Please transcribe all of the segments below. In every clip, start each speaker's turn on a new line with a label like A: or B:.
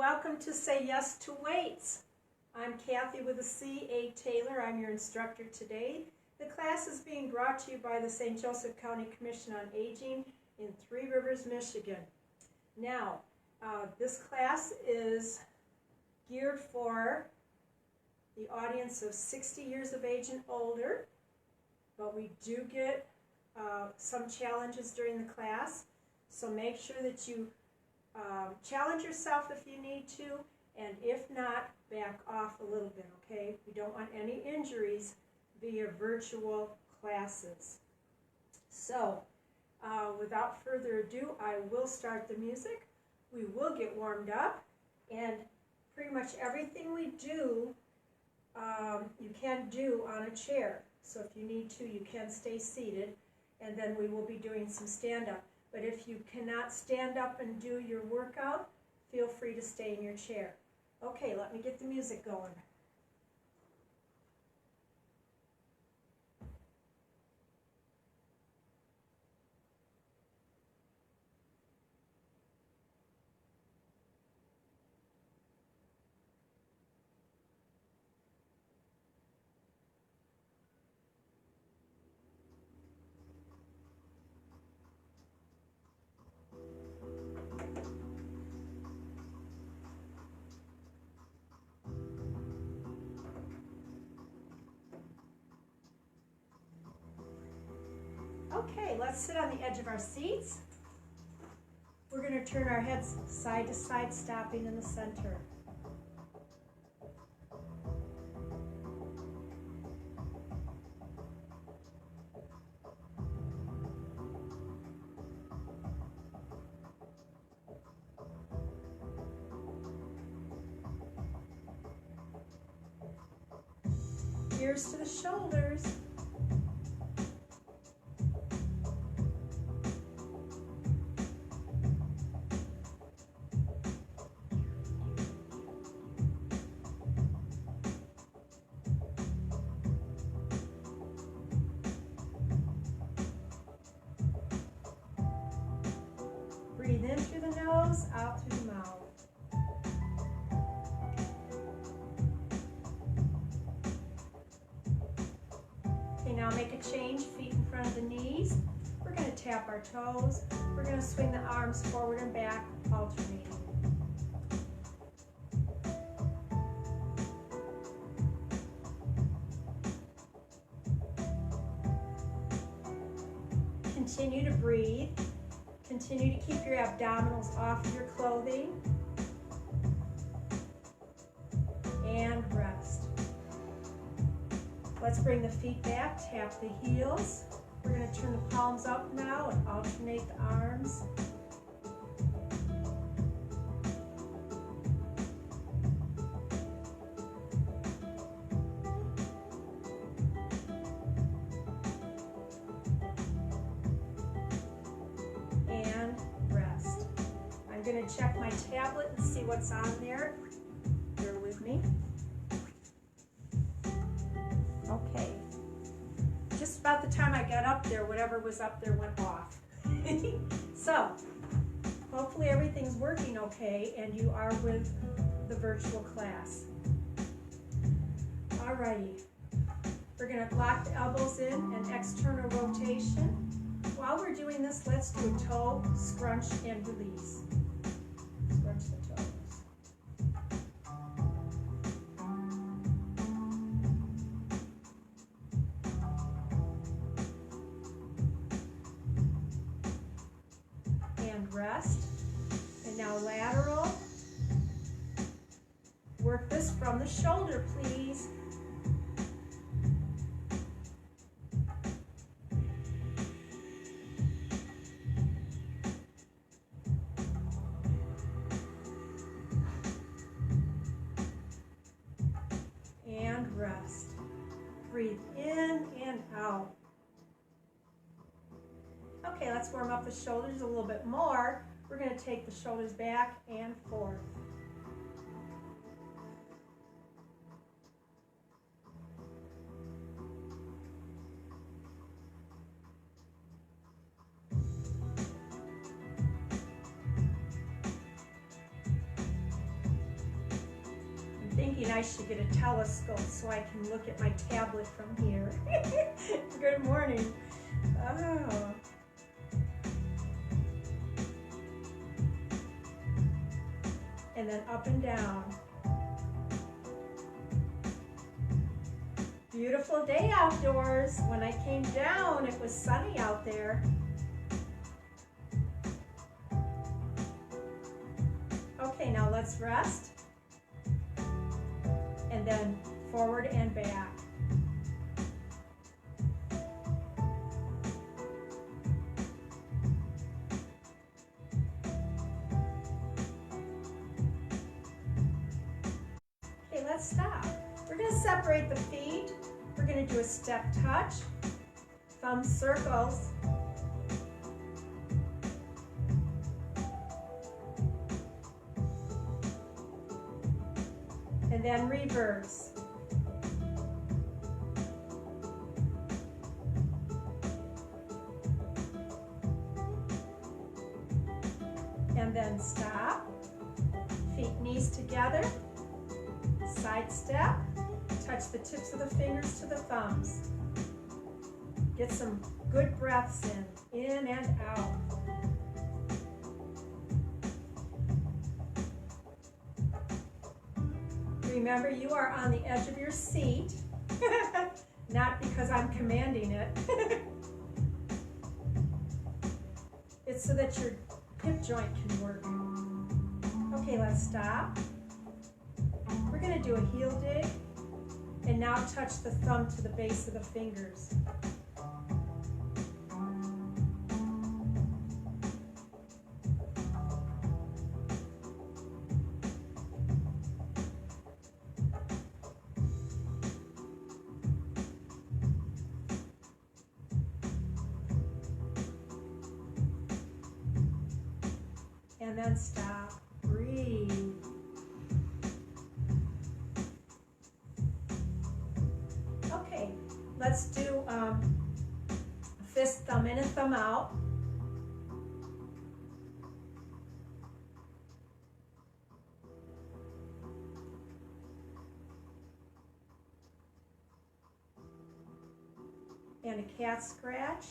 A: welcome to Say Yes to Weights. I'm Cathy with A Taylor. I'm your instructor today. The class is being brought to you by the St. Joseph County Commission on Aging in Three Rivers, Michigan. Now, this class is geared for the audience of 60 years of age and older, but we do get some challenges during the class, so make sure that you challenge yourself if you need to, and if not, back off a little bit, okay? We don't want any injuries via virtual classes. So, without further ado, I will start the music. We will get warmed up, and pretty much everything we do, you can do on a chair. So if you need to, you can stay seated, and then we will be doing some stand-up. But if you cannot stand up and do your workout, feel free to stay in your chair. Okay, let me get the music going. Okay, let's sit on the edge of our seats. We're going to turn our heads side to side, stopping in the center. Ears to the shoulders. Breathe in through the nose, out through the mouth. Okay, now make a change, feet in front of the knees. We're going to tap our toes. We're going to swing the arms forward and back, alternating. Continue to breathe. Continue to keep your abdominals off of your clothing. And rest. Let's bring the feet back, tap the heels. We're going to turn the palms up now and alternate the arms. I'm going to check my tablet and see what's on there. Bear with me. Okay. Just about the time I got up there, whatever was up there went off. So, hopefully everything's working okay and you are with the virtual class. Alrighty. We're going to lock the elbows in and external rotation. While we're doing this, let's do a toe, scrunch, and release. Scrunch the toes. And rest. And now lateral. Work this from the shoulder, please. And rest. Breathe in and out. Okay, let's warm up the shoulders a little bit more. We're going to take the shoulders back and forth. thinking I should get a telescope so I can look at my tablet from here. Good morning. Oh. And then up and down. Beautiful day outdoors. When I came down, it was sunny out there. Okay, now let's rest. And then forward and back. Okay, let's stop. We're going to separate the feet. We're going to do a step touch, thumb circles, and then reverse. And then stop, feet, knees together, side step, touch the tips of the fingers to the thumbs. Get some good breaths in and out. Remember, you are on the edge of your seat, not because I'm commanding it. It's so that your hip joint can work. Okay, let's stop. We're going to do a heel dig, and now touch the thumb to the base of the fingers. And then stop, breathe. Okay, let's do a fist, thumb in and thumb out. And a cat scratch.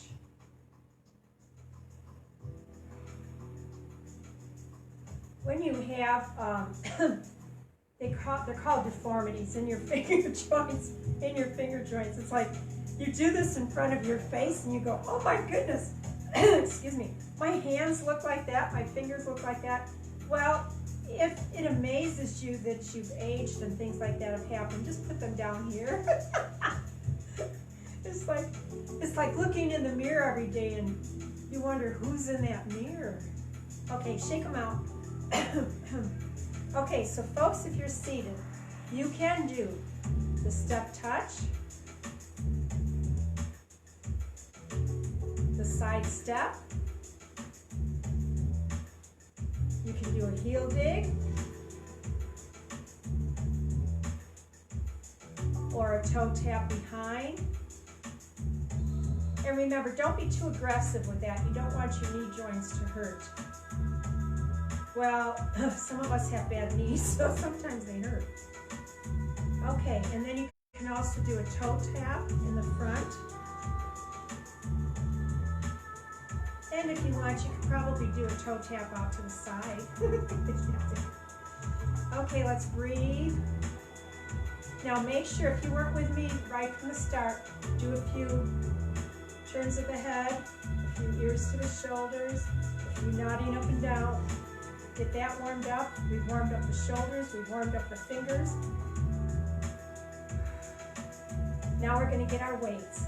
A: When you have, they're called deformities in your finger joints. It's like you do this in front of your face and you go, oh my goodness, excuse me, my hands look like that, my fingers look like that. Well, if it amazes you that you've aged and things like that have happened, just put them down here. It's like looking in the mirror every day and you wonder who's in that mirror. Okay, shake them out. Okay, so folks, if you're seated, you can do the step touch, the side step, you can do a heel dig, or a toe tap behind. And remember, don't be too aggressive with that. You don't want your knee joints to hurt. Well, some of us have bad knees, so sometimes they hurt. Okay, and then you can also do a toe tap in the front. And if you want, you could probably do a toe tap out to the side. Okay, let's breathe. Now make sure, if you weren't with me right from the start, do a few turns of the head, a few ears to the shoulders, a few nodding up and down. Get that warmed up. We've warmed up the shoulders, we've warmed up the fingers. Now we're going to get our weights.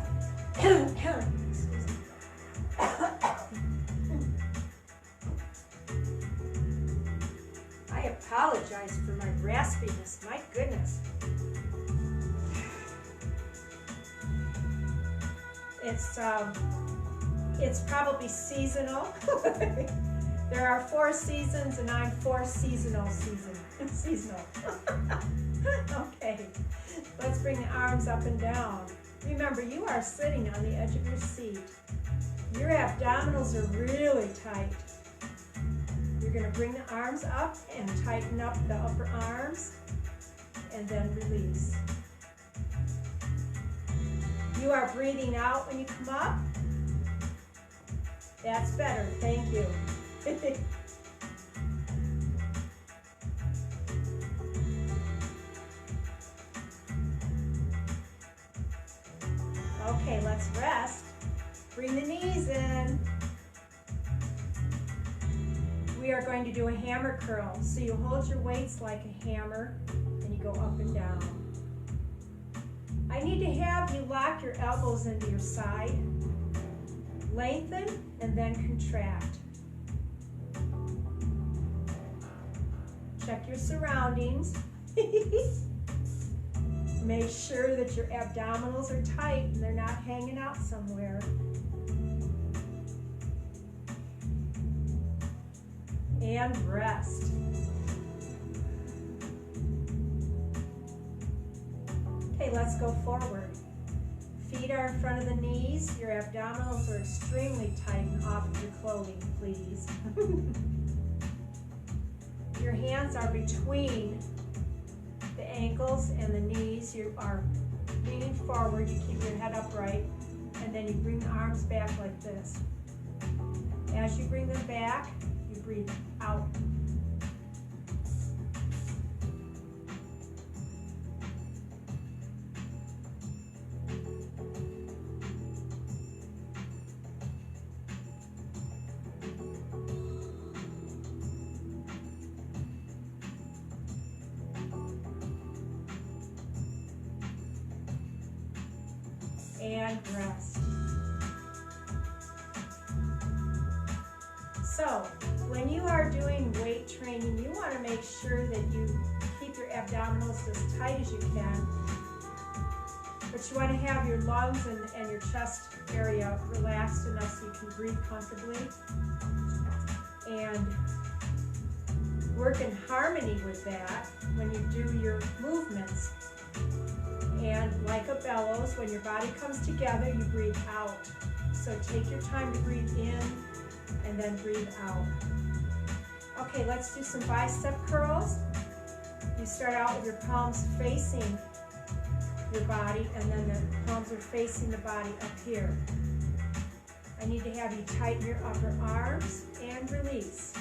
A: I apologize for my raspiness, my goodness. It's probably seasonal. There are 4 seasons, and I'm 4 seasonal. Okay, let's bring the arms up and down. Remember, you are sitting on the edge of your seat. Your abdominals are really tight. You're going to bring the arms up and tighten up the upper arms. and then release. You are breathing out when you come up. That's better, thank you. Okay, let's rest. Bring the knees in. We are going to do a hammer curl. So you hold your weights like a hammer and you go up and down. I need to have you lock your elbows into your side, lengthen, and then contract. Check your surroundings. Make sure that your abdominals are tight and they're not hanging out somewhere. And rest. Okay, let's go forward. Feet are in front of the knees. Your abdominals are extremely tight and off of your clothing, please. Your hands are between the ankles and the knees. You are leaning forward. You keep your head upright. And then you bring the arms back like this. As you bring them back, you breathe out. And rest. So, when you are doing weight training, you want to make sure that you keep your abdominals as tight as you can, but you want to have your lungs and your chest area relaxed enough so you can breathe comfortably and work in harmony with that when you do your movements. And like a bellows, when your body comes together, you breathe out. So take your time to breathe in and then breathe out. Okay, let's do some bicep curls. You start out with your palms facing your body, and then the palms are facing the body up here. I need to have you tighten your upper arms and release.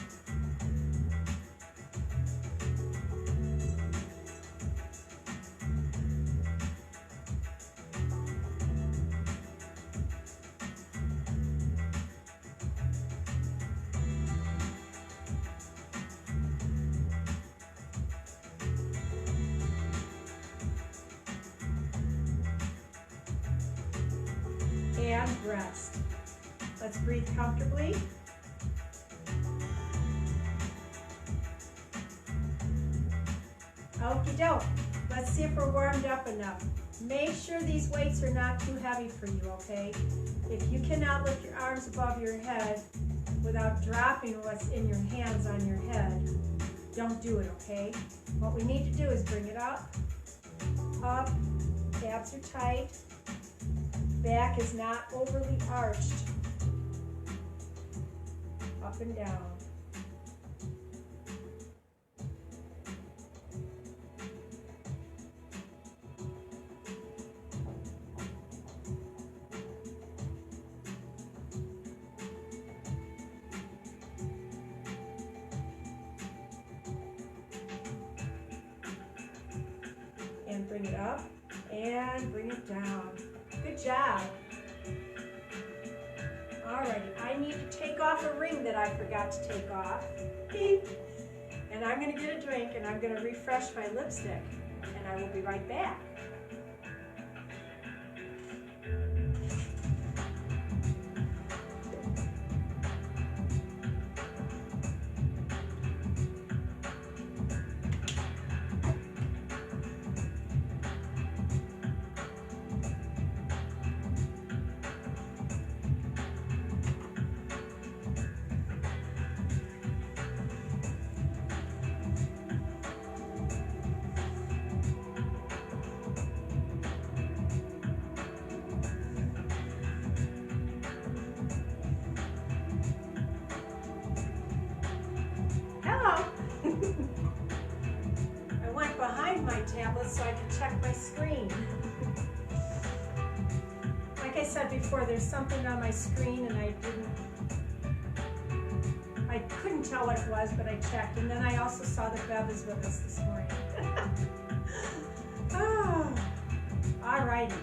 A: And rest. Let's breathe comfortably. Okie doke. Let's see if we're warmed up enough. Make sure these weights are not too heavy for you, okay? If you cannot lift your arms above your head without dropping what's in your hands on your head, don't do it, okay? What we need to do is bring it up, abs are tight, back is not overly arched, up and down. And bring it up and bring it down. Good job. Alrighty, I need to take off a ring that I forgot to take off. And I'm going to get a drink and I'm going to refresh my lipstick. And I will be right back. find my tablet so I can check my screen. Like I said before, there's something on my screen and I couldn't tell what it was, but I checked. And then I also saw that Bev is with us this morning. Oh, all righty.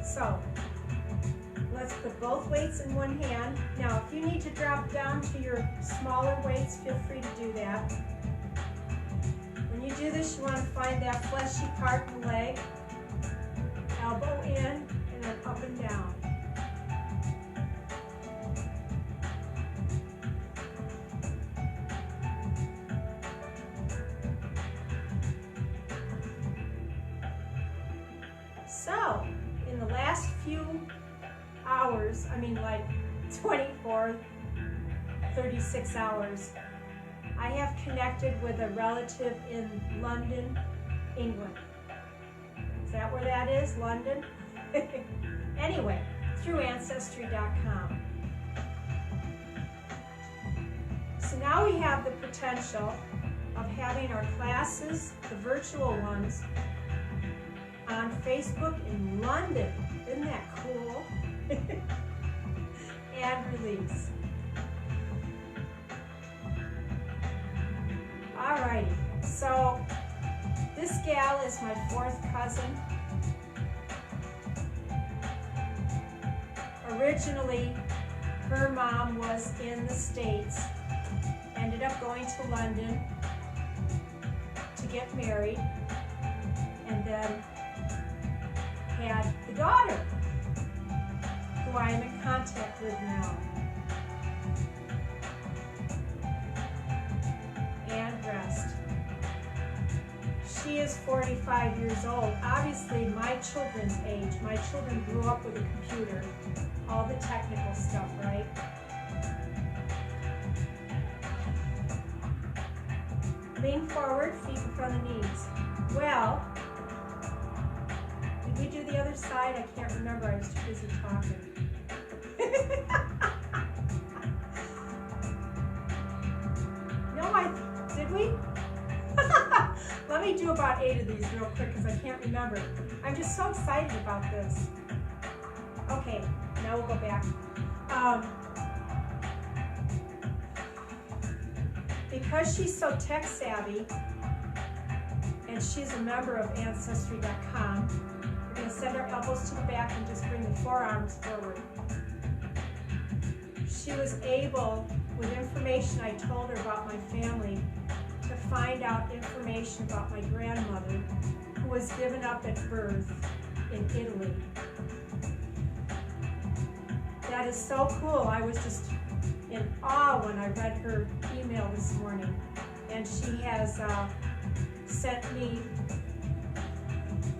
A: So let's put both weights in one hand. Now, if you need to drop down to your smaller weights, feel free to do that. When you do this, you want to find that fleshy part in the leg, elbow in, and then up and down. So, in the last few hours, I mean like 24, 36 hours, I have connected with a relative in London, England. Is that where that is, London? Anyway, through Ancestry.com. So now we have the potential of having our classes, the virtual ones, on Facebook in London. Isn't that cool? And release. Alrighty, so this gal is my fourth cousin. Originally, her mom was in the States, ended up going to London to get married, and then had the daughter, who I am in contact with now. And rest. She is 45 years old, obviously my children's age. My children grew up with a computer, all the technical stuff, right? Lean forward, feet in front of the knees. Well, did we do the other side? I can't remember, I was too busy talking. No, did we? Let me do about 8 of these real quick because I can't remember. I'm just so excited about this. Okay, now we'll go back. Because she's so tech savvy, and she's a member of Ancestry.com, we're going to send our elbows to the back and just bring the forearms forward. She was able, with information I told her about my family, to find out information about my grandmother, who was given up at birth in Italy. That is so cool. I was just in awe when I read her email this morning. And she has sent me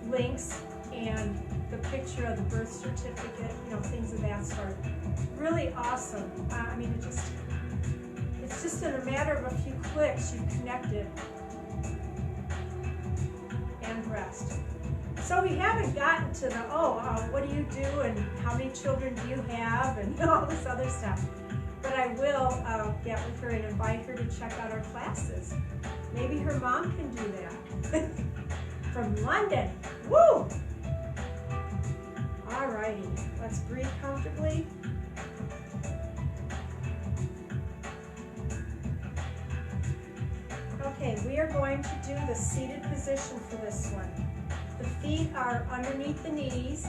A: links and the picture of the birth certificate, you know, things of that sort. Really awesome. I mean, it's just in a matter of a few clicks, you've connected. And rest. So we haven't gotten to the, what do you do and how many children do you have and all this other stuff. But I will get with her and invite her to check out our classes. Maybe her mom can do that. From London. Woo! Alrighty, let's breathe comfortably. Okay, we are going to do the seated position for this one. The feet are underneath the knees.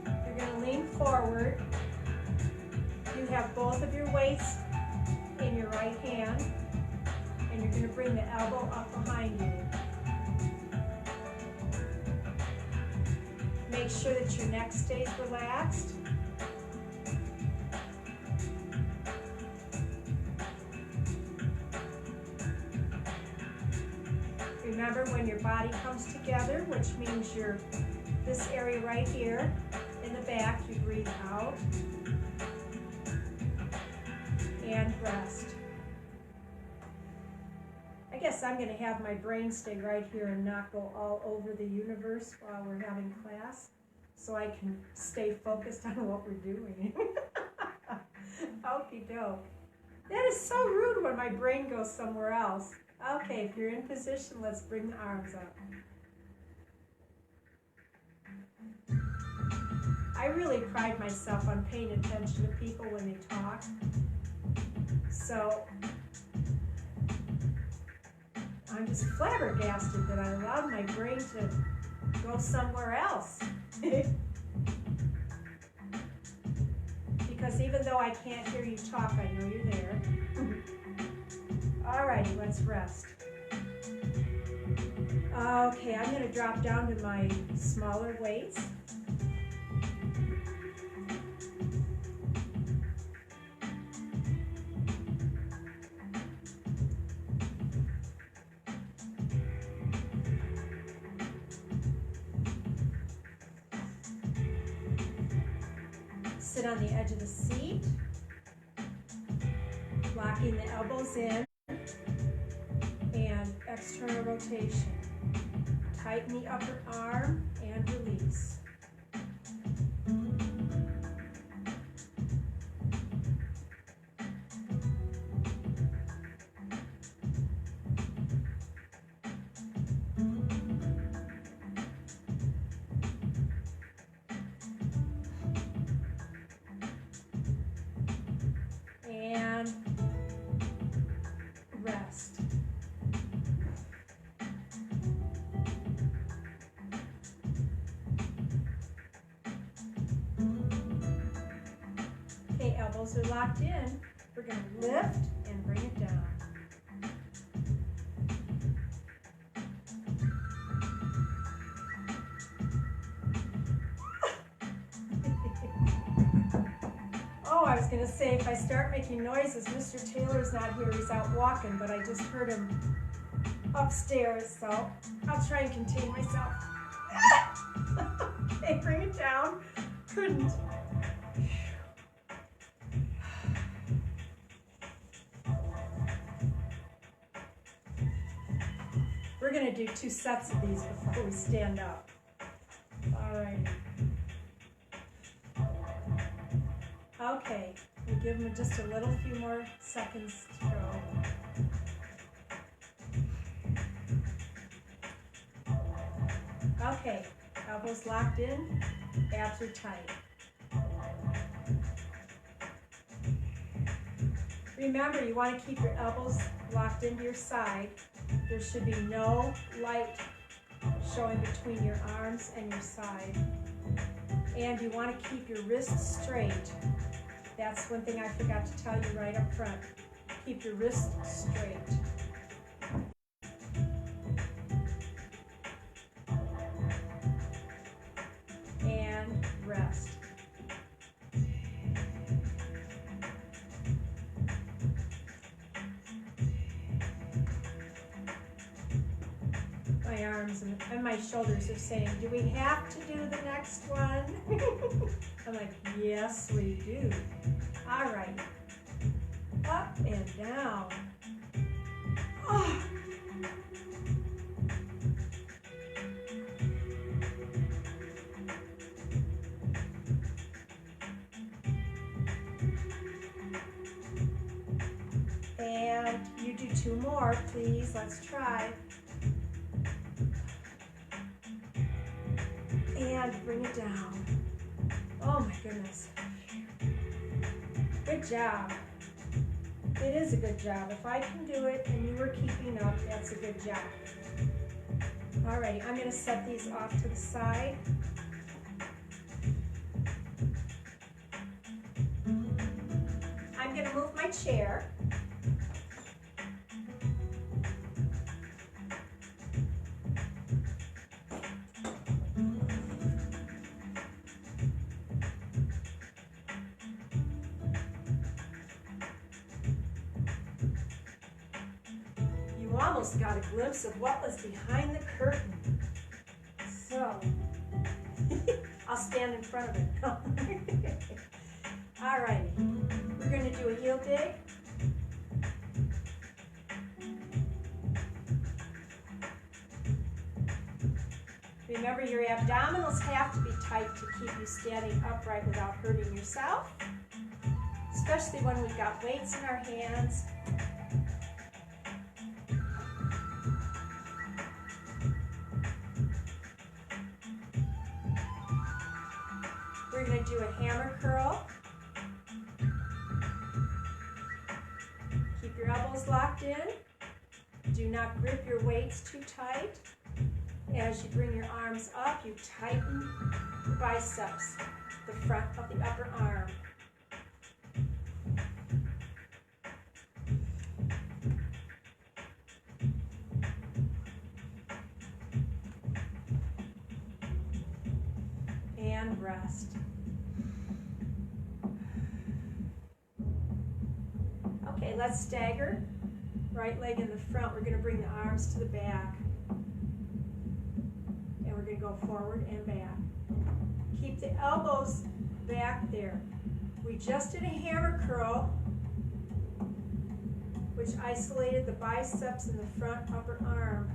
A: You're going to lean forward. You have both of your weights in your right hand, and you're going to bring the elbow up behind you. Make sure that your neck stays relaxed. Remember, when your body comes together, which means this area right here in the back, you breathe out and rest. I guess I'm going to have my brain stay right here and not go all over the universe while we're having class, so I can stay focused on what we're doing. Okie doke. That is so rude when my brain goes somewhere else. Okay, if you're in position, let's bring the arms up. I really pride myself on paying attention to people when they talk. So I'm just flabbergasted that I allowed my brain to go somewhere else. Because even though I can't hear you talk, I know you're there. Alrighty, let's rest. Okay, I'm going to drop down to my smaller weights. Sit on the edge of the seat, locking the elbows in, and external rotation. Tighten the upper arm and release. And rest. Okay, elbows are locked in. We're going to lift and bring it down. Oh, I was going to say, if I start making noises, Mr. Taylor's not here, he's out walking, but I just heard him upstairs, so I'll try and contain myself. Okay, bring it down. Couldn't. We're going to do 2 sets of these before we stand up. All right. Okay, we'll give them just a little few more seconds to go. Okay, elbows locked in, abs are tight. Remember, you want to keep your elbows locked into your side. There should be no light showing between your arms and your side. And you want to keep your wrists straight. That's one thing I forgot to tell you right up front. Keep your wrists straight. And rest. My arms and my shoulders are saying, do we have to do the next one? I'm like, yes, we do. All right. Up and down. Oh. And you do 2 more, please. Let's try. And bring it down. Oh my goodness. Good job. It is a good job. If I can do it and you were keeping up, that's a good job. Alrighty, I'm going to set these off to the side. I'm going to move my chair. Almost got a glimpse of what was behind the curtain. So, I'll stand in front of it. All right, we're going to do a heel dig. Remember, your abdominals have to be tight to keep you standing upright without hurting yourself, especially when we've got weights in our hands. to do a hammer curl. Keep your elbows locked in. Do not grip your weights too tight. As you bring your arms up, you tighten the biceps, the front of the upper arm. And rest. Okay, let's stagger. Right leg in the front. We're going to bring the arms to the back. And we're going to go forward and back. Keep the elbows back there. We just did a hammer curl, which isolated the biceps and the front upper arm.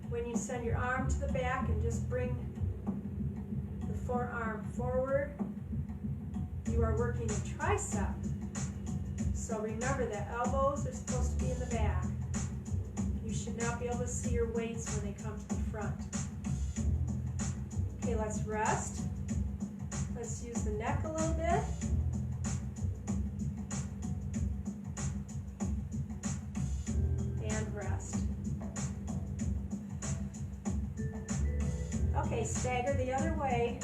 A: When you send your arm to the back and just bring the forearm forward, you are working a tricep. So remember that elbows are supposed to be in the back. You should not be able to see your weights when they come to the front. Okay, let's rest. Let's use the neck a little bit. And rest. Okay, stagger the other way.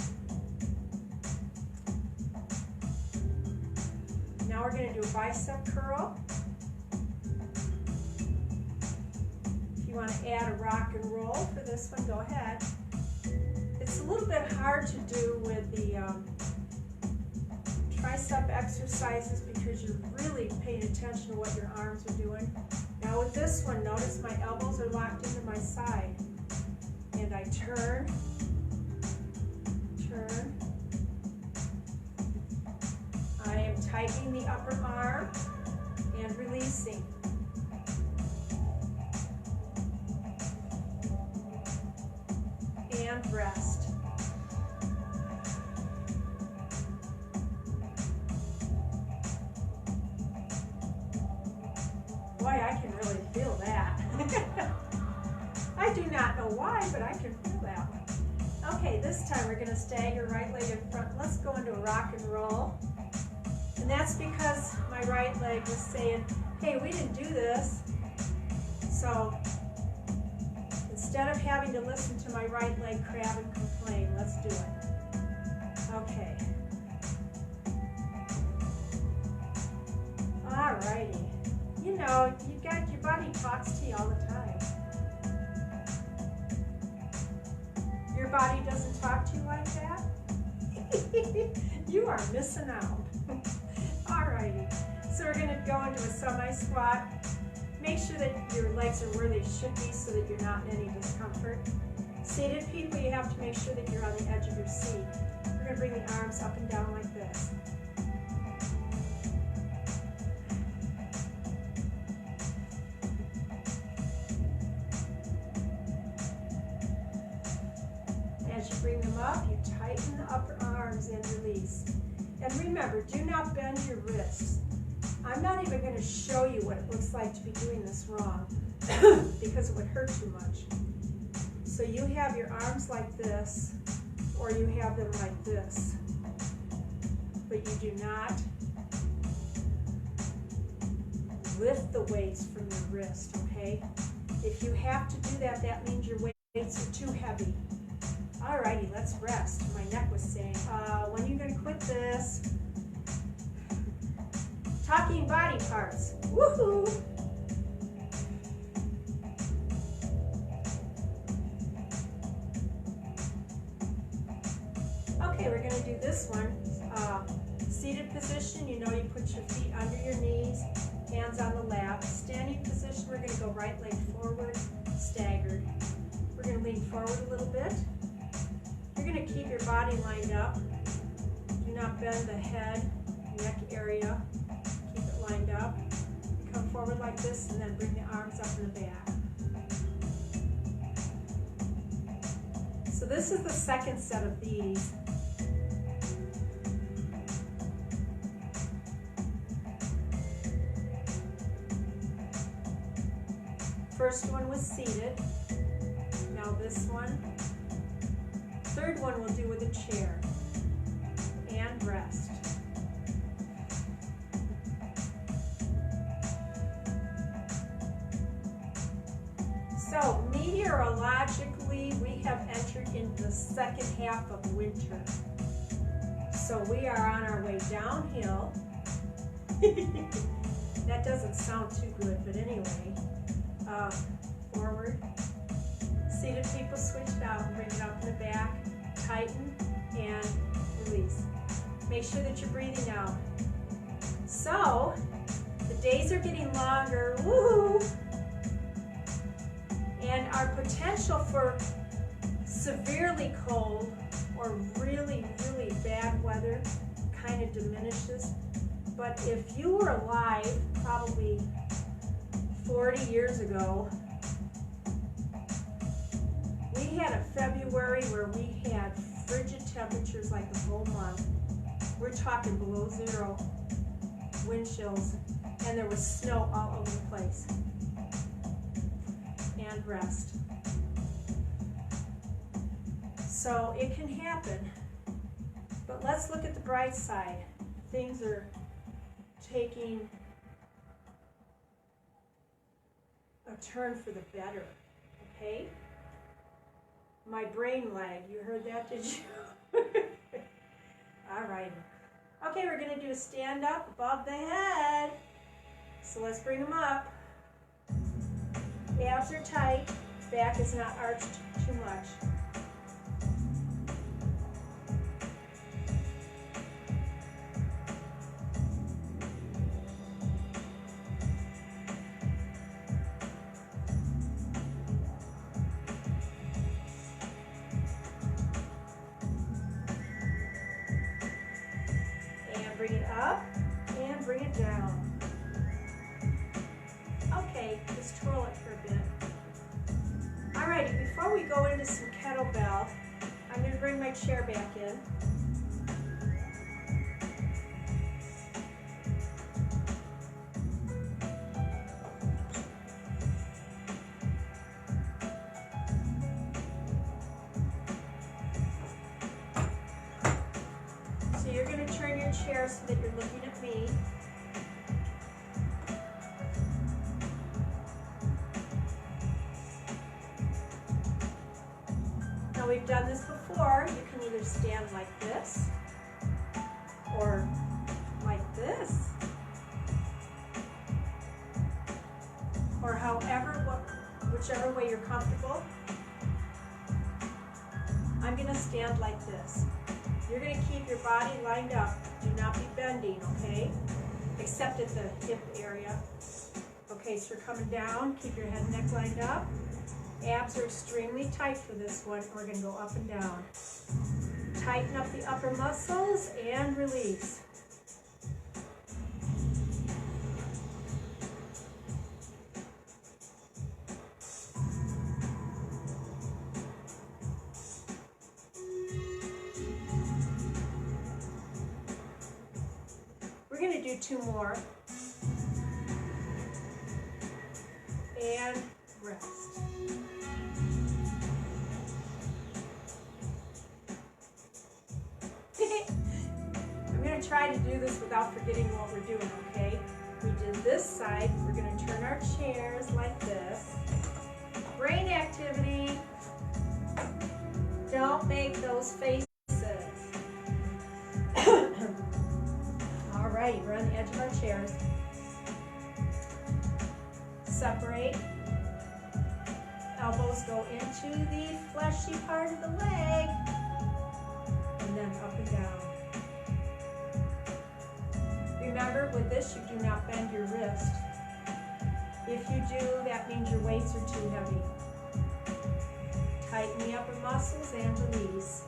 A: Now we're going to do a bicep curl. If you want to add a rock and roll for this one, go ahead. It's a little bit hard to do with the tricep exercises because you're really paying attention to what your arms are doing. Now with this one, notice my elbows are locked into my side. And I turn, turn. I am tightening the upper arm and releasing. And rest. Boy, I can really feel that. I do not know why, but I can feel that one. Okay, this time we're going to stagger right leg in front. Let's go into a rock and roll. And that's because my right leg was saying, hey, we didn't do this. So instead of having to listen to my right leg crab and complain, let's do it. Okay. Alrighty. You know, your body talks to you all the time. Your body doesn't talk to you like that? You are missing out. Alrighty, so we're going to go into a semi-squat. Make sure that your legs are where they should be so that you're not in any discomfort. Seated people, you have to make sure that you're on the edge of your seat. We're going to bring the arms up and down like this. As you bring them up, you tighten the upper arms and release. And remember, do not bend your wrists. I'm not even going to show you what it looks like to be doing this wrong because it would hurt too much. So you have your arms like this, or you have them like this. But you do not lift the weights from your wrist, okay? If you have to do that, that means your weights are too heavy. Alrighty, let's rest. My neck was saying, when are you going to quit this? Talking body parts. Woohoo! Okay, we're going to do this one. Seated position, you know you put your feet under your knees, hands on the lap. Standing position, we're going to go right leg forward, staggered. We're going to lean forward a little bit. You're going to keep your body lined up. Do not bend the head, neck area. Keep it lined up. Come forward like this and then bring the arms up in the back. So this is the second set of these. First one was seated. Now this one. third one we'll do with a chair. And rest. So, meteorologically, we have entered into the second half of winter. So we are on our way downhill. That doesn't sound too good, but anyway. Forward. Seated people switched out and bring it up in the back. Tighten and release. Make sure that you're breathing out. So, the days are getting longer. Woohoo! And our potential for severely cold or really, really bad weather kind of diminishes. But if you were alive probably 40 years ago, we had a February where we had frigid temperatures like the whole month. We're talking below zero, wind chills, and there was snow all over the place. And rest. So it can happen, but let's look at the bright side. Things are taking a turn for the better, okay? My brain lagged, you heard that, did you? All right. Okay, we're gonna do a stand up above the head. So let's bring them up. Abs are tight, back is not arched too much. And bring it up and bring it down. Okay, just twirl it for a bit. Alrighty, before we go into some kettlebell, I'm going to bring my chair back in. So you're going to turn your chair so that you're looking at me. We've done this before. You can either stand like this or like this, or whichever way you're comfortable. I'm going to stand like this. You're going to keep your body lined up. Do not be bending, okay? Except at the hip area. Okay, so you're coming down. Keep your head and neck lined up. Abs are extremely tight for this one. We're going to go up and down. Tighten up the upper muscles and release. We're going to do 2 more. And rest. I'm going to try to do this without forgetting what we're doing, okay? We did this side. We're going to turn our chairs like this. Brain activity. Don't make those faces. All right, we're on the edge of our chairs. Separate. Elbows go into the fleshy part of the leg. And then up and down. Remember, with this, you do not bend your wrist. If you do, that means your weights are too heavy. Tighten the upper muscles and release.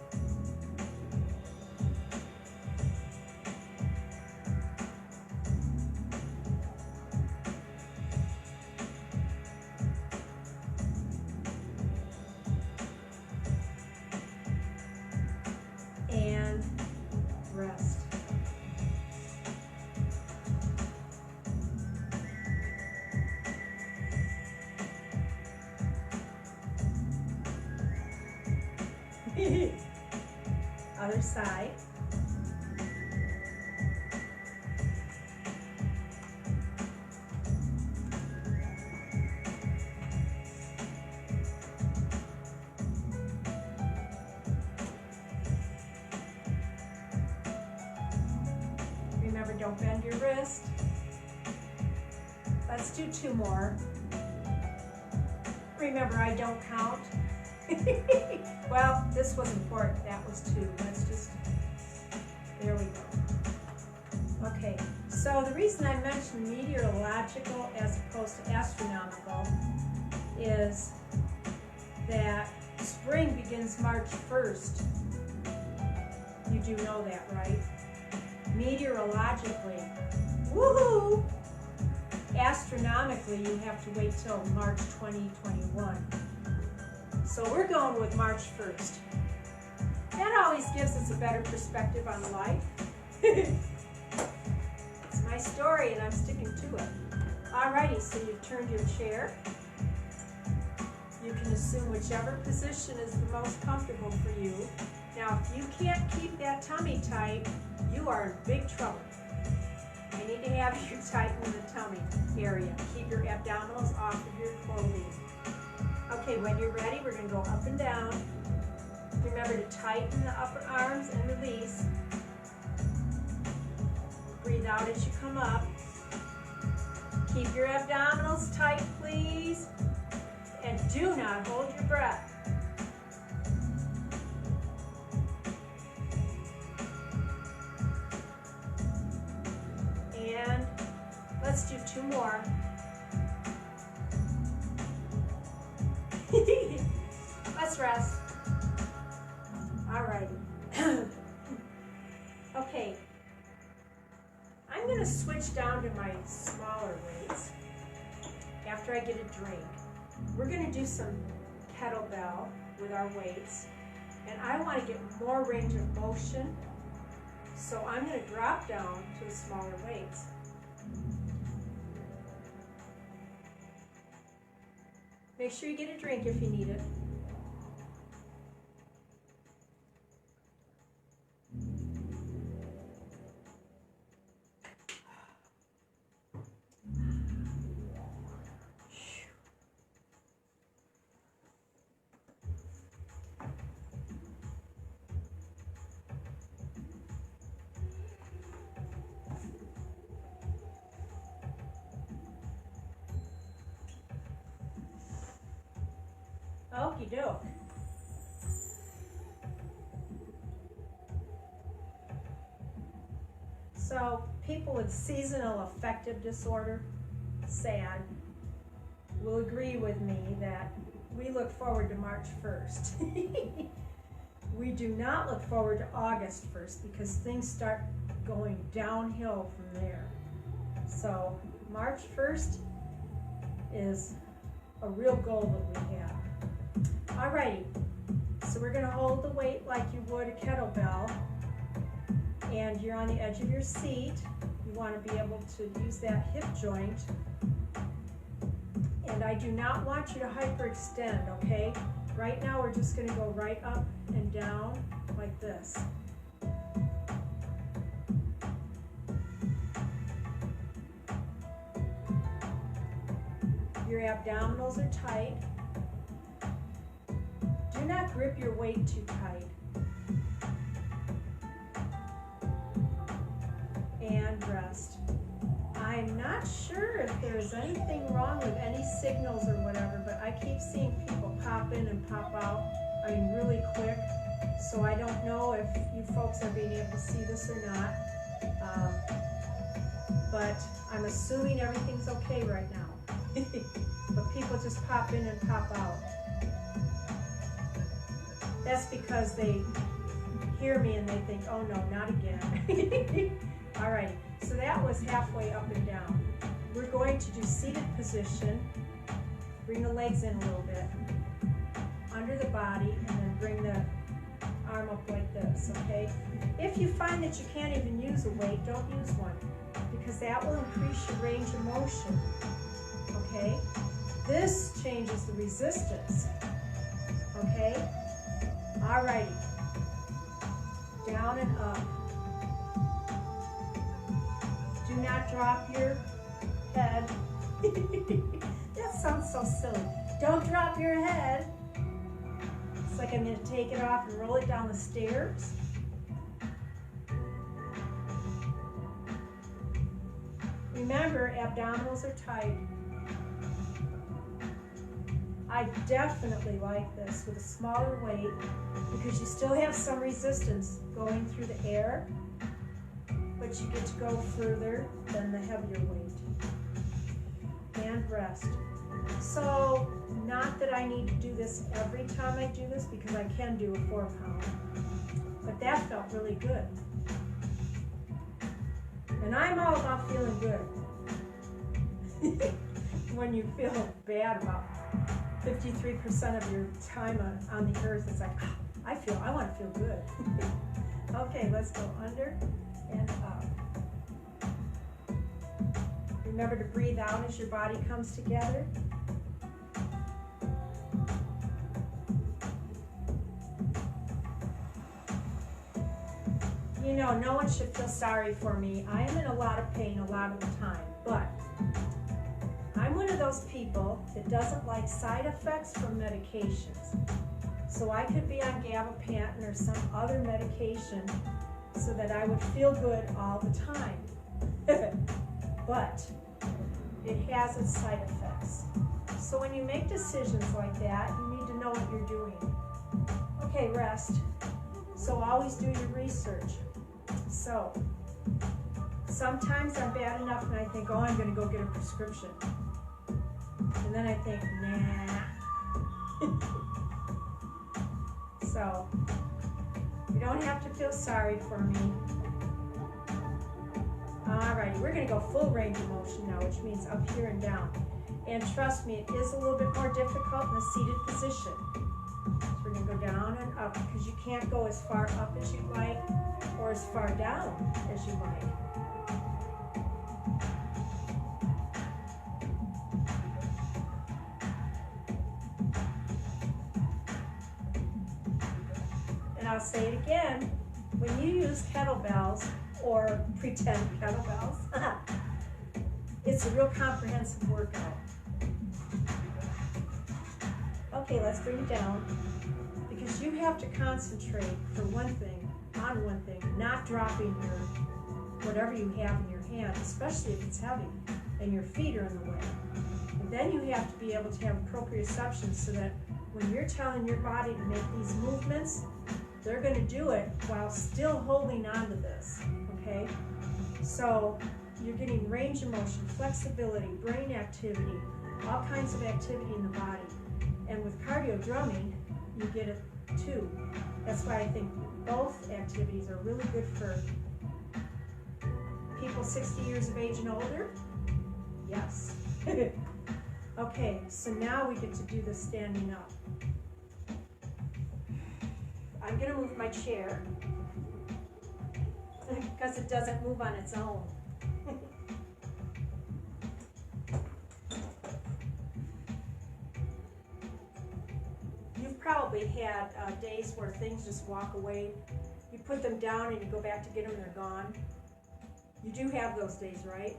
A: And rest. other side. Remember, don't bend your wrist. Let's do 2 more. Remember, I don't count. Well, this was important. That was 2. Let's just, there we go. Okay, so the reason I mentioned meteorological as opposed to astronomical is that spring begins March 1st. You do know that, right? Meteorologically, woohoo! Astronomically, you have to wait till March 2021. So we're going with March 1st. That always gives us a better perspective on life. It's my story and I'm sticking to it. Alrighty, so you've turned your chair. You can assume whichever position is the most comfortable for you. Now, if you can't keep that tummy tight, you are in big trouble. I need to have you tighten the tummy area. Keep your abdominals off of your clothing. Okay, when you're ready, we're going to go up and down. Remember to tighten the upper arms and release. Breathe out as you come up. Keep your abdominals tight, please. And do not hold your breath. And let's do 2 more. Let's rest. Alrighty. Okay. I'm going to switch down to my smaller weights after I get a drink. We're going to do some kettlebell with our weights. And I want to get more range of motion. So I'm going to drop down to the smaller weights. Make sure you get a drink if you need it. Okie doke. So people with seasonal affective disorder, SAD, will agree with me that we look forward to March 1st. We do not look forward to August 1st because things start going downhill from there. So March 1st is a real goal that we have. Alrighty, so we're going to hold the weight like you would a kettlebell, and you're on the edge of your seat. You want to be able to use that hip joint, and I do not want you to hyperextend, okay? Right now we're just going to go right up and down like this. Your abdominals are tight. Do not grip your weight too tight. And rest. I'm not sure if there's anything wrong with any signals or whatever, but I keep seeing people pop in and pop out, I mean really quick. So I don't know if you folks are being able to see this or not. But I'm assuming everything's okay right now. But people just pop in and pop out. That's because they hear me and they think, oh no, not again. All right, so that was halfway up and down. We're going to do seated position. Bring the legs in a little bit, under the body, and then bring the arm up like this, okay? If you find that you can't even use a weight, don't use one, because that will increase your range of motion, okay? This changes the resistance, okay? Alrighty. down and up. Do not drop your head. That sounds so silly. Don't drop your head. It's like I'm going to take it off and roll it down the stairs. Remember, abdominals are tight. I definitely like this with a smaller weight because you still have some resistance going through the air, but you get to go further than the heavier weight. And rest. So, not that I need to do this every time I do this because I can do a 4 pound, but that felt really good. And I'm all about feeling good. When you feel bad about 53% of your time on the earth, it's like, I want to feel good. Okay, let's go under and up. Remember to breathe out as your body comes together. You know, no one should feel sorry for me. I am in a lot of pain a lot of the time, but I'm one of those people that doesn't like side effects from medications. So I could be on gabapentin or some other medication so that I would feel good all the time. But it has its side effects. So when you make decisions like that, you need to know what you're doing. Okay, rest. So always do your research. So sometimes I'm bad enough and I think, I'm going to go get a prescription. And then I think, nah. So you don't have to feel sorry for me. Alrighty, we're going to go full range of motion now, which means up here and down. And trust me, it is a little bit more difficult in a seated position. So we're going to go down and up because you can't go as far up as you'd like or as far down as you like. And I'll say it again, when you use kettlebells or pretend kettlebells, it's a real comprehensive workout. Okay, let's bring it down because you have to concentrate on one thing, not dropping whatever you have in your hand, especially if it's heavy and your feet are in the way. And then you have to be able to have proprioception so that when you're telling your body to make these movements, they're going to do it while still holding on to this, okay? So you're getting range of motion, flexibility, brain activity, all kinds of activity in the body. And with cardio drumming, you get it too. That's why I think both activities are really good for people 60 years of age and older. Yes. Okay, so now we get to do the standing up. I'm going to move my chair because it doesn't move on its own. You've probably had days where things just walk away. You put them down and you go back to get them and they're gone. You do have those days, right?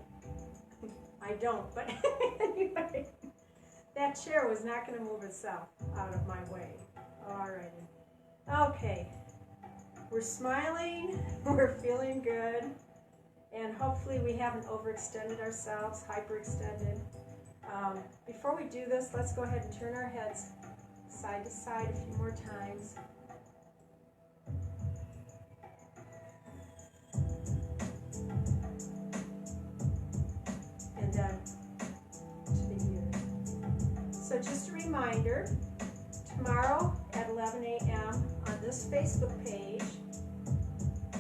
A: I don't, but anyway, that chair was not going to move itself out of my way. Alrighty. Okay, we're smiling, we're feeling good, and hopefully we haven't overextended ourselves, hyperextended. Before we do this, let's go ahead and turn our heads side to side a few more times. And then to the ears. So just a reminder, tomorrow at 11 a.m. on this Facebook page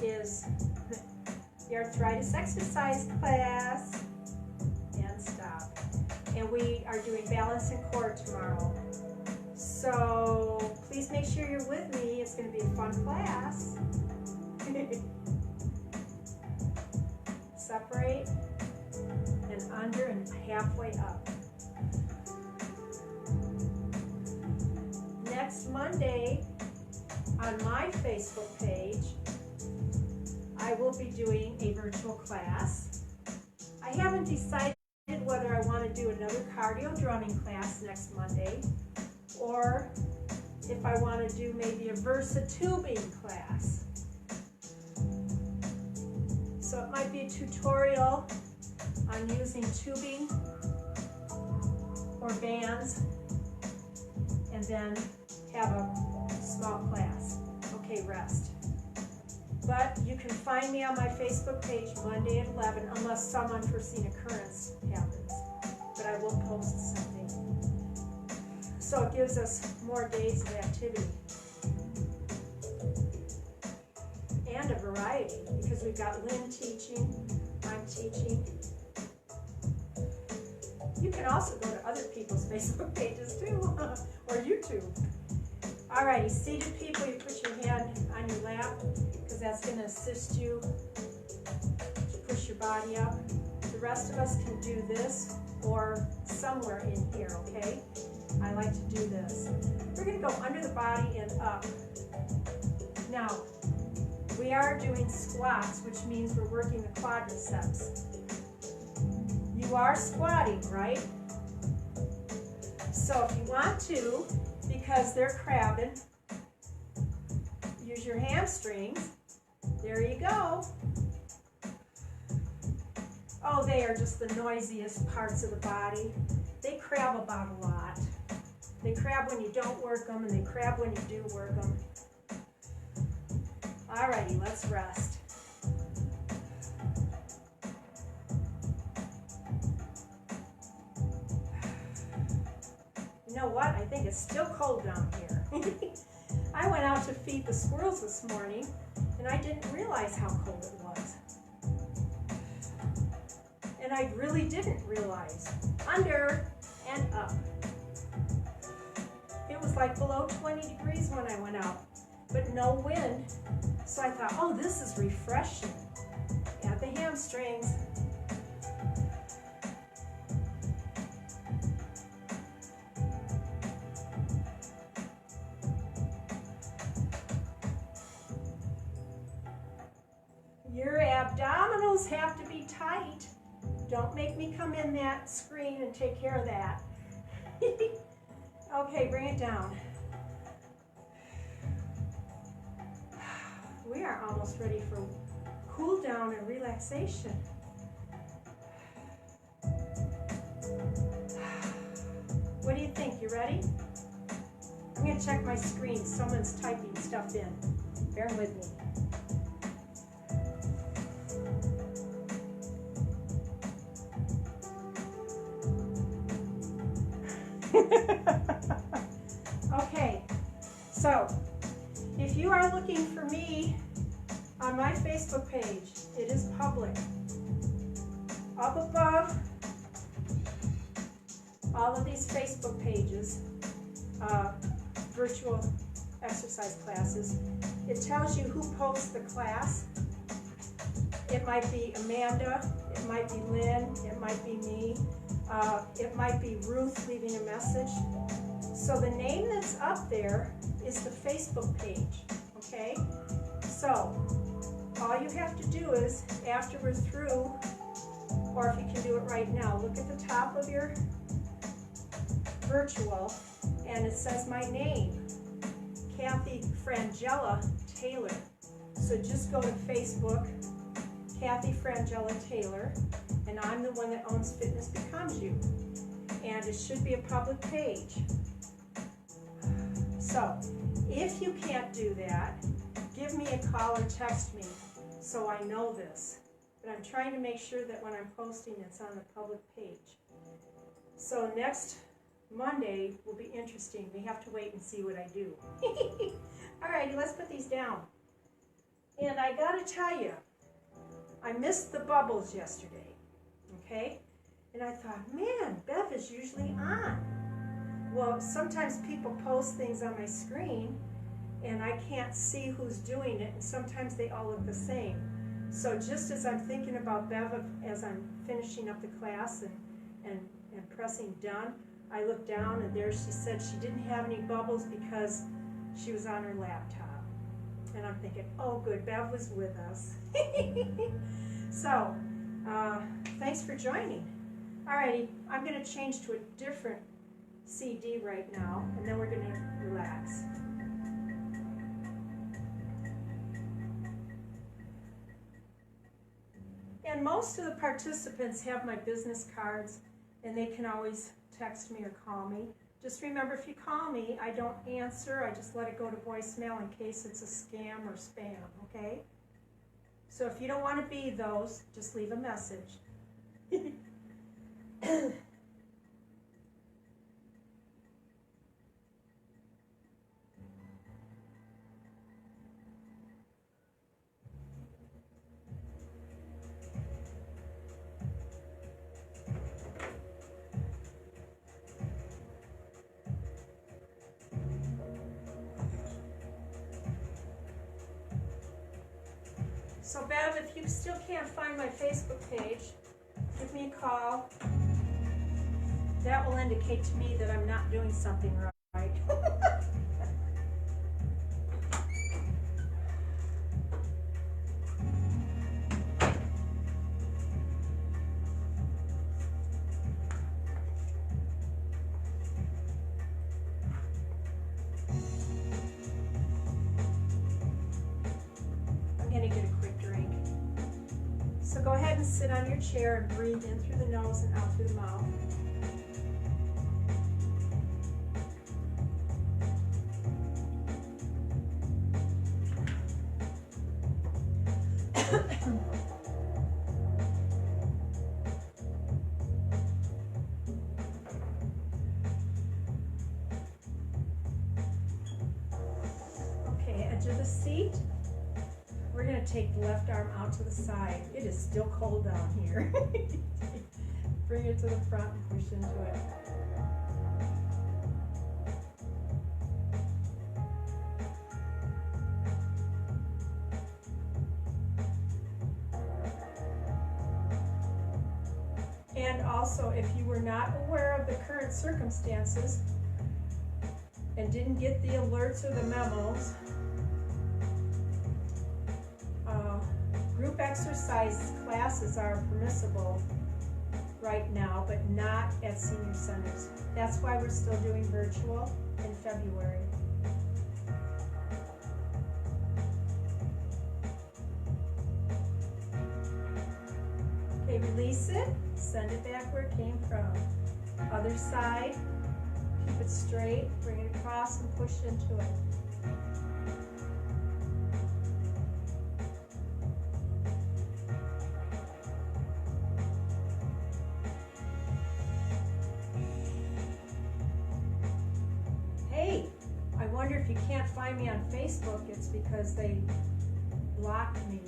A: is the arthritis exercise class. And stop. And we are doing balance and core tomorrow. So please make sure you're with me. It's going to be a fun class. Separate and under and halfway up. Next Monday on my Facebook page I will be doing a virtual class. I haven't decided whether I want to do another cardio drumming class next Monday, or if I want to do maybe a Versa tubing class. So it might be a tutorial on using tubing or bands, and then have a small class. Okay, rest. But you can find me on my Facebook page Monday at 11, unless some unforeseen occurrence happens. But I will post something. So it gives us more days of activity. And a variety, because we've got Lynn teaching, I'm teaching. You can also go to other people's Facebook pages too, or YouTube. Alrighty, seated people, you put your hand on your lap, because that's going to assist you to push your body up. The rest of us can do this, or somewhere in here, okay? I like to do this. We're going to go under the body and up. Now, we are doing squats, which means we're working the quadriceps. You are squatting, right? So if you want to, because they're crabbing, use your hamstrings. There you go. Oh, they are just the noisiest parts of the body. They crab about a lot. They crab when you don't work them, and they crab when you do work them. Alrighty, let's rest. You know what? I think it's still cold down here. I went out to feed the squirrels this morning, and I didn't realize how cold it was. And I really didn't realize. Under and up. It was like below 20 degrees when I went out, but no wind. So I thought, oh, this is refreshing. Yeah, the hamstrings. Your abdominals have to be tight. Don't make me come in that screen and take care of that. Okay, bring it down. We are almost ready for cool down and relaxation. What do you think? You ready? I'm going to check my screen. Someone's typing stuff in. Bear with me. Okay, so if you are looking for me on my Facebook page, it is public. Up above all of these Facebook pages, virtual exercise classes, it tells you who posts the class. It might be Amanda, it might be Lynn, it might be me, it might be Ruth leaving a message. So the name that's up there is the Facebook page, okay? So all you have to do is, after we're through, or if you can do it right now, look at the top of your virtual, and it says my name, Cathy Frangella Taylor. So just go to Facebook, Cathy Frangella Taylor, and I'm the one that owns Fitness Becomes You. And it should be a public page. So, if you can't do that, give me a call or text me so I know this. But I'm trying to make sure that when I'm posting, it's on the public page. So next Monday will be interesting. We have to wait and see what I do. Alrighty, let's put these down. And I gotta tell you, I missed the bubbles yesterday, okay? And I thought, man, Bev is usually on. Well, sometimes people post things on my screen, and I can't see who's doing it, and sometimes they all look the same. So just as I'm thinking about Bev, as I'm finishing up the class and pressing done, I looked down, and there she said she didn't have any bubbles because she was on her laptop. And I'm thinking, oh good, Bev was with us. So, thanks for joining. Alrighty, I'm going to change to a different CD right now, and then we're going to relax. And most of the participants have my business cards, and they can always text me or call me. Just remember, if you call me, I don't answer. I just let it go to voicemail in case it's a scam or spam, okay? So if you don't want to be those, just leave a message. So Bev, if you still can't find my Facebook page, give me a call. That will indicate to me that I'm not doing something right. I'm going to get a quick drink. So go ahead and sit on your chair and breathe in through the nose and out through the mouth. Okay, edge of the seat. We're going to take the left arm out to the side. It is still cold down here. Bring it to the front and push into it. And also, if you were not aware of the current circumstances and didn't get the alerts or the memos, group exercise classes are permissible right now, but not at senior centers. That's why we're still doing virtual in February. Okay, release it, send it back where it came from. Other side, keep it straight, bring it across and push into it. If you can't find me on Facebook, it's because they blocked me.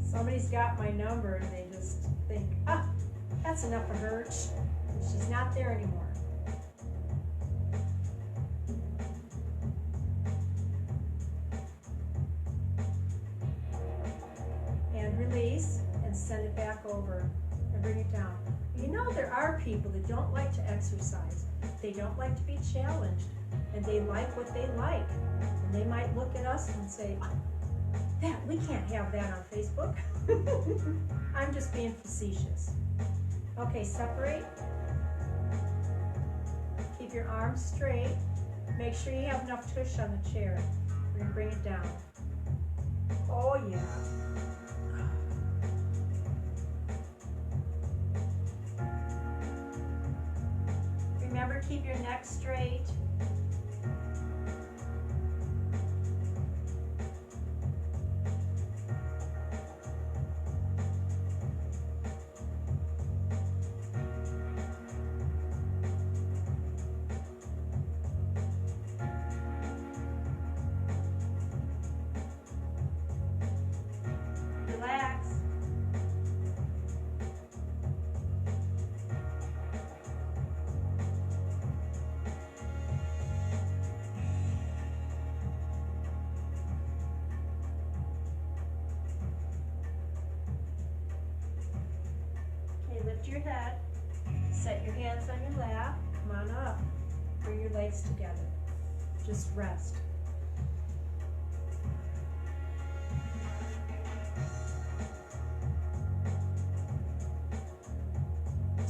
A: Somebody's got my number and they just think, that's enough of her. She's not there anymore. And release. Send it back over and bring it down. You know, there are people that don't like to exercise. They don't like to be challenged, and they like what they like. And they might look at us and say, we can't have that on Facebook. I'm just being facetious. Okay, separate. Keep your arms straight. Make sure you have enough tush on the chair. We're going to bring it down. Oh, yeah. Remember, keep your neck straight. Relax. Your head, Set your hands on your lap. Come on up. Bring your legs together. Just rest.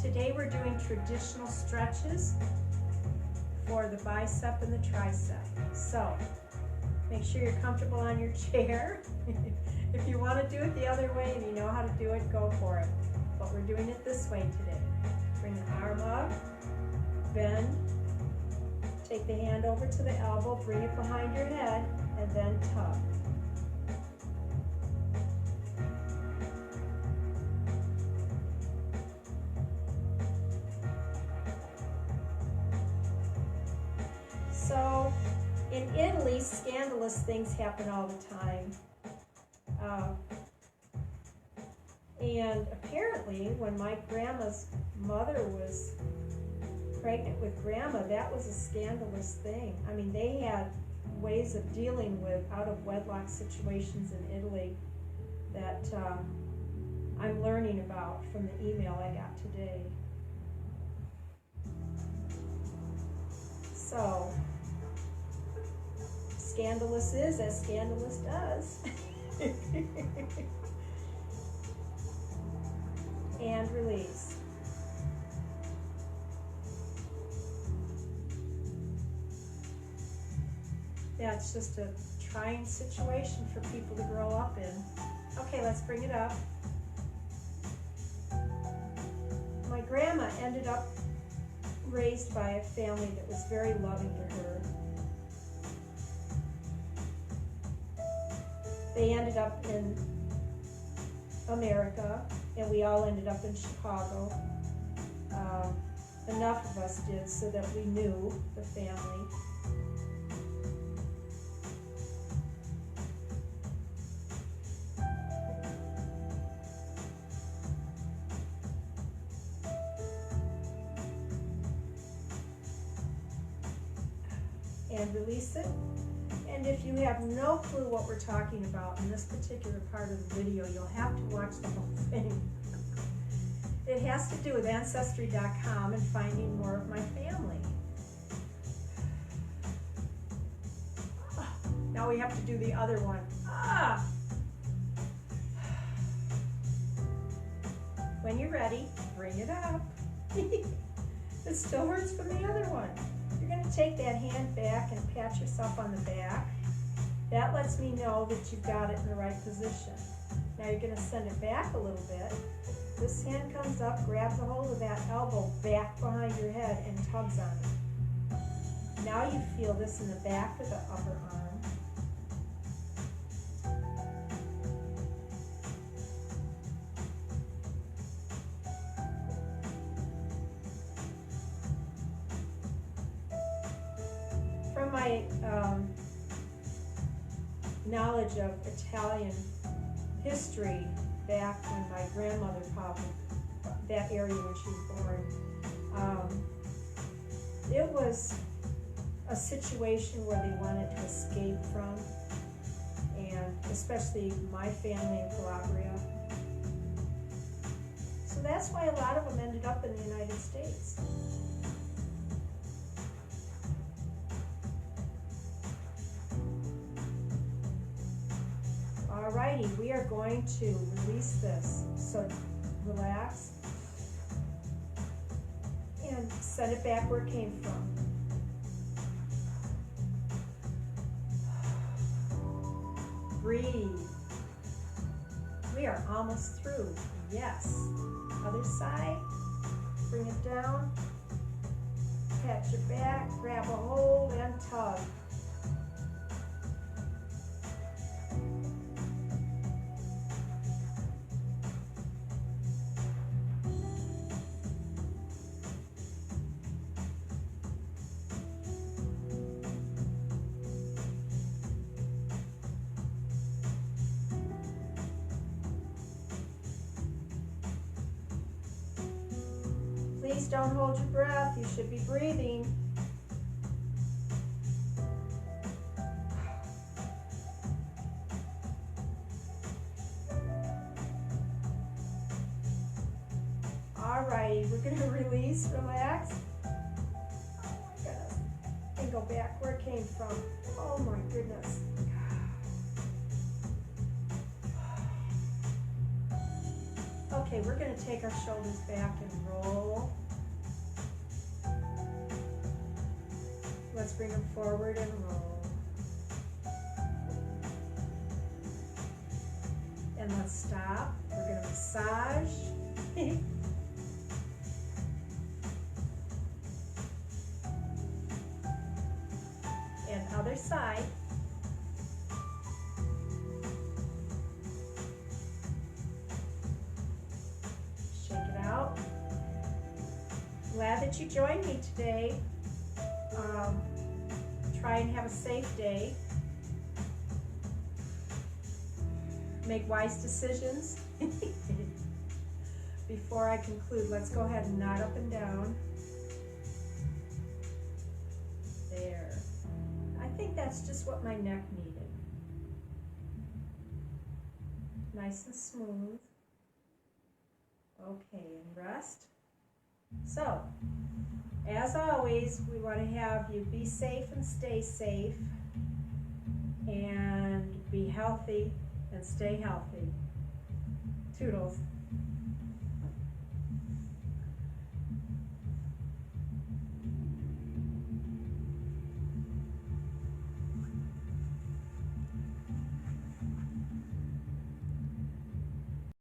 A: Today we're doing traditional stretches for the bicep and the tricep. So, make sure you're comfortable on your chair. If you want to do it the other way and you know how to do it, go for it. But we're doing it this way today. Bring the arm up, bend, take the hand over to the elbow, bring it behind your head, and then tug. So, in Italy, scandalous things happen all the time. And apparently, when my grandma's mother was pregnant with grandma, that was a scandalous thing. I mean, they had ways of dealing with out-of-wedlock situations in Italy that I'm learning about from the email I got today. So, scandalous is as scandalous does. And release. That's just a trying situation for people to grow up in. Okay, let's bring it up. My grandma ended up raised by a family that was very loving to her. They ended up in America, and we all ended up in Chicago. Enough of us did so that we knew the family. And release it. And if you have no clue what we're talking about in this particular part of the video, you'll have to watch the whole thing. It has to do with Ancestry.com and finding more of my family. Now we have to do the other one. When you're ready, bring it up. It still hurts from the other one. You're going to take that hand back and pat yourself on the back. That lets me know that you've got it in the right position. Now you're going to send it back a little bit. This hand comes up, grabs a hold of that elbow back behind your head and tugs on it. Now you feel this in the back of the upper arm. From my knowledge of Italian history back when my grandmother popped that area when she was born, it was a situation where they wanted to escape from, and especially my family in Calabria. So that's why a lot of them ended up in the United States. Alrighty, we are going to release this. So relax and send it back where it came from. Breathe. We are almost through. Yes. Other side. Bring it down. Pat your back. Grab a hold and tug. Please don't hold your breath. You should be breathing. Alrighty. Okay, we're going to release, relax. Oh my goodness. And go back where it came from. Oh my goodness. Okay, we're going to take our shoulders back and roll. Let's bring them forward and roll. And let's stop. We're going to massage. And other side. Shake it out. Glad that you joined me today. Try and have a safe day. Make wise decisions. Before I conclude, let's go ahead and nod up and down. There. I think that's just what my neck needed. Nice and smooth. Okay, and rest. So, as always, we want to have you be safe and stay safe, and be healthy and stay healthy. Toodles.